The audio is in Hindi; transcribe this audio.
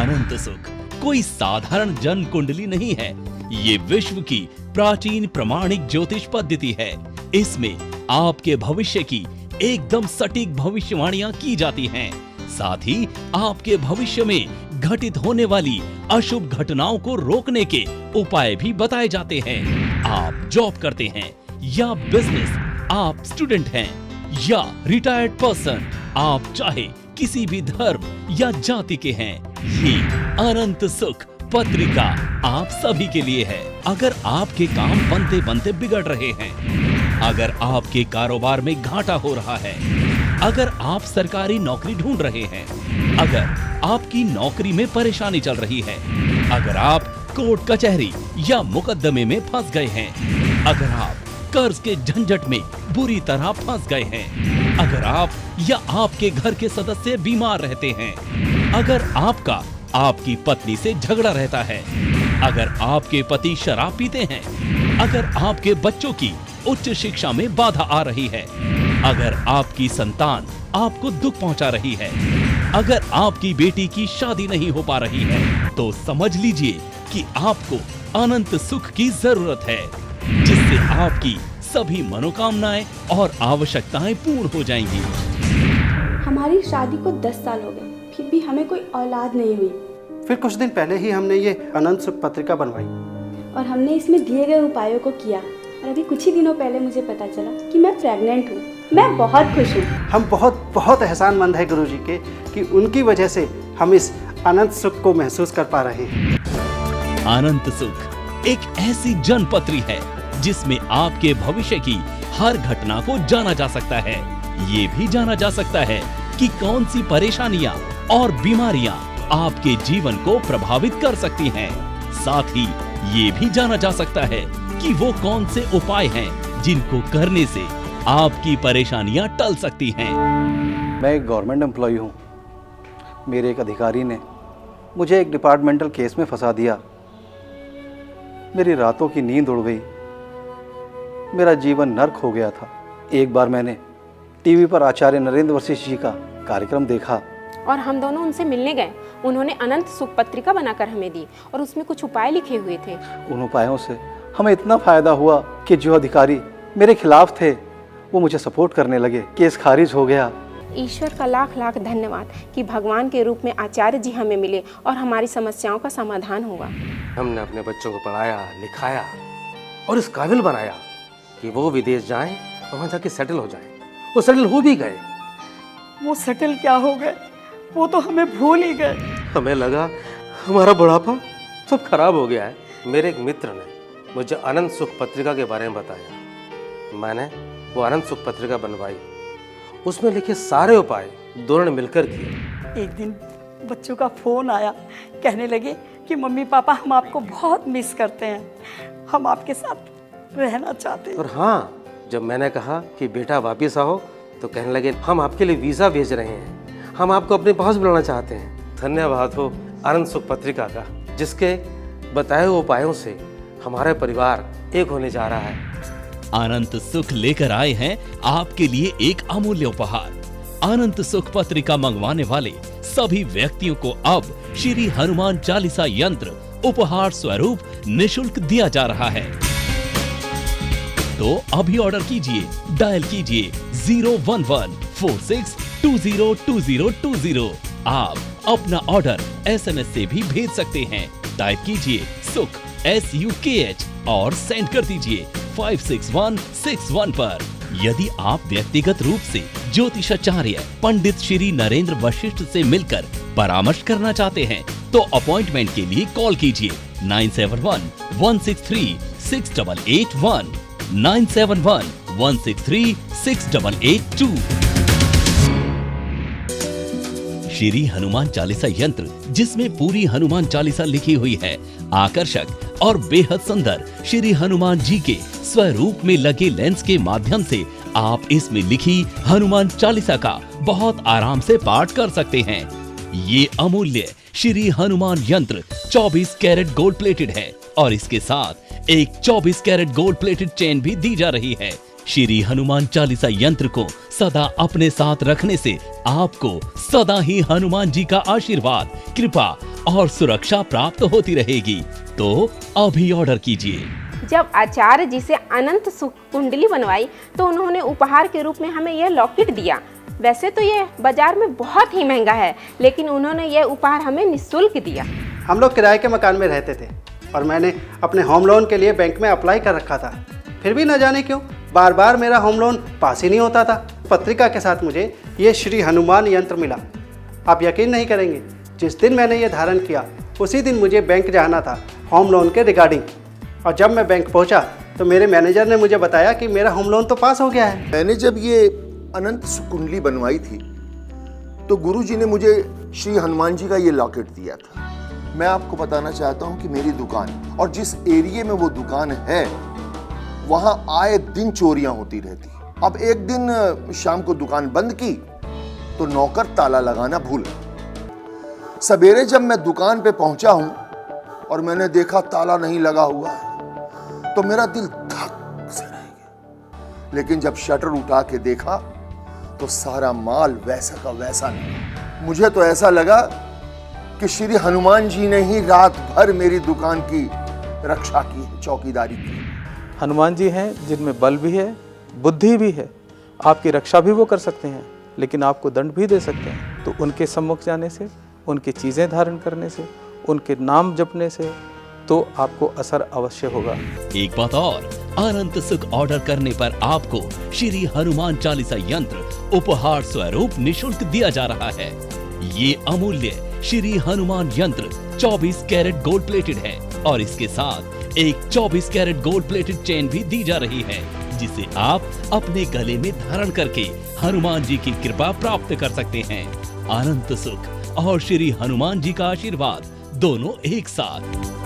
अनंत सुख कोई साधारण जन्म कुंडली नहीं है। ये विश्व की प्राचीन प्रमाणिक ज्योतिष पद्धति है। इसमें आपके भविष्य की एकदम सटीक भविष्यवाणियां की जाती हैं। साथ ही आपके भविष्य में घटित होने वाली अशुभ घटनाओं को रोकने के उपाय भी बताए जाते हैं। आप जॉब करते हैं या बिजनेस, आप स्टूडेंट हैं या रिटायर्ड पर्सन, आप चाहे किसी भी धर्म या जाति के हैं, ये अनंत सुख पत्रिका आप सभी के लिए है। अगर आपके काम बनते बनते बिगड़ रहे हैं, अगर आपके कारोबार में घाटा हो रहा है, अगर आप सरकारी नौकरी ढूंढ रहे हैं, अगर आपकी नौकरी में परेशानी चल रही है, अगर आप कोर्ट कचहरी या मुकदमे में फंस गए हैं, अगर आप कर्ज के झंझट में बुरी तरह फंस गए हैं, अगर आप या आपके घर के सदस्य बीमार रहते हैं, अगर आपकी पत्नी से झगड़ा रहता है, अगर आपके पति शराब पीते हैं, अगर आपके बच्चों की उच्च शिक्षा में बाधा आ रही है, अगर आपकी संतान आपको दुख पहुंचा रही है, अगर आपकी बेटी की शादी नहीं हो पा रही है, तो समझ लीजिए कि आपको अनंत सुख की जरूरत है, जिससे आपकी सभी मनोकामनाएं और आवश्यकताएं पूर्ण हो जाएंगी। हमारी शादी को 10 साल हो गए, फिर भी हमें कोई औलाद नहीं हुई। फिर कुछ दिन पहले ही हमने ये अनंत सुख पत्रिका बनवाई और हमने इसमें दिए गए उपायों को किया और अभी कुछ ही दिनों पहले मुझे पता चला कि मैं प्रेग्नेंट हूँ। मैं बहुत खुश हूँ। हम बहुत एहसानमंद है गुरुजी के कि उनकी वजह से हम इस अनंत सुख को महसूस कर पा रहे हैं। अनंत सुख एक ऐसी जनपत्री है जिसमें आपके भविष्य की हर घटना को जाना जा सकता है। ये भी जाना जा सकता है कि कौन सी परेशानियां और बीमारियां आपके जीवन को प्रभावित कर सकती हैं। साथ ही ये भी जाना जा सकता है कि वो कौन से उपाय हैं जिनको करने से आपकी परेशानियां टल सकती हैं। मैं एक गवर्नमेंट एम्प्लॉय हूँ। मेरे एक अधिकारी ने मुझे एक डिपार्टमेंटल केस में फंसा दिया। मेरी रातों की नींद उड़ गई। मेरा जीवन नर्क हो गया था। एक बार मैंने टीवी पर आचार्य नरेंद्र वशिष्ठ जी का कार्यक्रम देखा और हम दोनों उनसे मिलने गए। उन्होंने अनंत सुख पत्रिका बनाकर हमें दी और उसमें कुछ उपाय लिखे हुए थे। उन उपायों से हमें इतना फायदा हुआ कि जो अधिकारी मेरे खिलाफ थे वो मुझे सपोर्ट करने लगे। केस खारिज हो गया। ईश्वर का लाख लाख धन्यवाद कि भगवान के रूप में आचार्य जी हमें मिले और हमारी समस्याओं का समाधान हुआ। हमने अपने बच्चों को पढ़ाया, लिखाया और इस काबिल बनाया कि वो विदेश जाएं और वहाँ जाके सेटल हो जाएं। वो सेटल हो भी गए। वो सेटल क्या हो गए, वो तो हमें भूल ही गए। हमें लगा हमारा बुढ़ापा सब खराब हो गया है। मेरे एक मित्र ने मुझे अनंत सुख पत्रिका के बारे में बताया। मैंने वो अनंत सुख पत्रिका बनवाई। उसमें लिखे सारे उपाय दोनों ने मिलकर किए। एक दिन बच्चों का फोन आया, कहने लगे कि मम्मी पापा हम आपको बहुत मिस करते हैं, हम आपके साथ रहना चाहते हैं। और हाँ, जब मैंने कहा कि बेटा वापिस आओ तो कहने लगे हम आपके लिए वीज़ा भेज रहे हैं, हम आपको अपने पास बुलाना चाहते हैं। धन्यवाद हो अनंत सुख पत्रिका का, जिसके बताए हुए उपायों से हमारा परिवार एक होने जा रहा है। अनंत सुख लेकर आए हैं आपके लिए एक अमूल्य उपहार। अनंत सुख पत्रिका मंगवाने वाले सभी व्यक्तियों को अब श्री हनुमान चालीसा यंत्र उपहार स्वरूप निःशुल्क दिया जा रहा है। तो अभी ऑर्डर कीजिए, डायल कीजिए 01146202020। आप अपना ऑर्डर SMS से भी भेज सकते हैं। टाइप कीजिए सुख SUKH और सेंड कर दीजिए 56161 पर। यदि आप व्यक्तिगत रूप से ज्योतिषाचार्य पंडित श्री नरेंद्र वशिष्ठ से मिलकर परामर्श करना चाहते हैं तो अपॉइंटमेंट के लिए कॉल कीजिए 9711636881 9711636882। श्री हनुमान चालीसा यंत्र, जिसमें पूरी हनुमान चालीसा लिखी हुई है, आकर्षक और बेहद सुंदर श्री हनुमान जी के स्वरूप में लगे लेंस के माध्यम से आप इसमें लिखी हनुमान चालीसा का बहुत आराम से पाठ कर सकते हैं। ये अमूल्य श्री हनुमान यंत्र 24 कैरेट गोल्ड प्लेटेड है और इसके साथ एक 24 कैरेट गोल्ड प्लेटेड चेन भी दी जा रही है। श्री हनुमान चालीसा यंत्र को सदा अपने साथ रखने से आपको सदा ही हनुमान जी का आशीर्वाद, कृपा और सुरक्षा प्राप्त होती रहेगी। तो अभी ऑर्डर कीजिए। जब आचार्य जी से अनंत सुख कुंडली बनवाई तो उन्होंने उपहार के रूप में हमें यह लॉकेट दिया। वैसे तो ये बाजार में बहुत ही महंगा है, लेकिन उन्होंने यह उपहार हमें निःशुल्क दिया। हम लोग किराए के मकान में रहते थे और मैंने अपने होम लोन के लिए बैंक में अप्लाई कर रखा था। फिर भी न जाने क्यों बार बार मेरा होम लोन पास ही नहीं होता था। पत्रिका के साथ मुझे ये श्री हनुमान यंत्र मिला। आप यकीन नहीं करेंगे, जिस दिन मैंने ये धारण किया उसी दिन मुझे बैंक जाना था होम लोन के रिगार्डिंग। और जब मैं बैंक पहुंचा तो मेरे मैनेजर ने मुझे बताया कि मेरा होम लोन तो पास हो गया है। मैंने जब ये अनंत कुंडली बनवाई थी तो गुरुजी ने मुझे श्री हनुमान जी का ये लॉकेट दिया था। मैं आपको बताना चाहता हूँ कि मेरी दुकान और जिस एरिया में वो दुकान है वहाँ आए दिन चोरियां होती रहती। अब एक दिन शाम को दुकान बंद की तो नौकर ताला लगाना भूल गया। सवेरे जब मैं दुकान पे पहुंचा हूं और मैंने देखा ताला नहीं लगा हुआ है तो मेरा दिल धक से रह गया। लेकिन जब शटर उठा के देखा तो सारा माल वैसा का वैसा नहीं। मुझे तो ऐसा लगा कि श्री हनुमान जी ने ही रात भर मेरी दुकान की रक्षा की, चौकीदारी की। हनुमान जी हैं जिनमें बल भी है, बुद्धि भी है। आपकी रक्षा भी वो कर सकते हैं, लेकिन आपको दंड भी दे सकते हैं। तो उनके सम्मुख जाने से, उनकी चीज़ें धारण करने से, उनके नाम जपने से तो आपको असर अवश्य होगा। एक बात और, अनंत सुख ऑर्डर करने पर आपको श्री हनुमान चालीसा यंत्र उपहार स्वरूप निःशुल्क दिया जा रहा है। ये अमूल्य श्री हनुमान यंत्र 24 कैरेट गोल्ड प्लेटेड है और इसके साथ एक 24 कैरेट गोल्ड प्लेटेड चेन भी दी जा रही है, जिसे आप अपने गले में धारण करके हनुमान जी की कृपा प्राप्त कर सकते हैं। अनंत सुख और श्री हनुमान जी का आशीर्वाद दोनों एक साथ।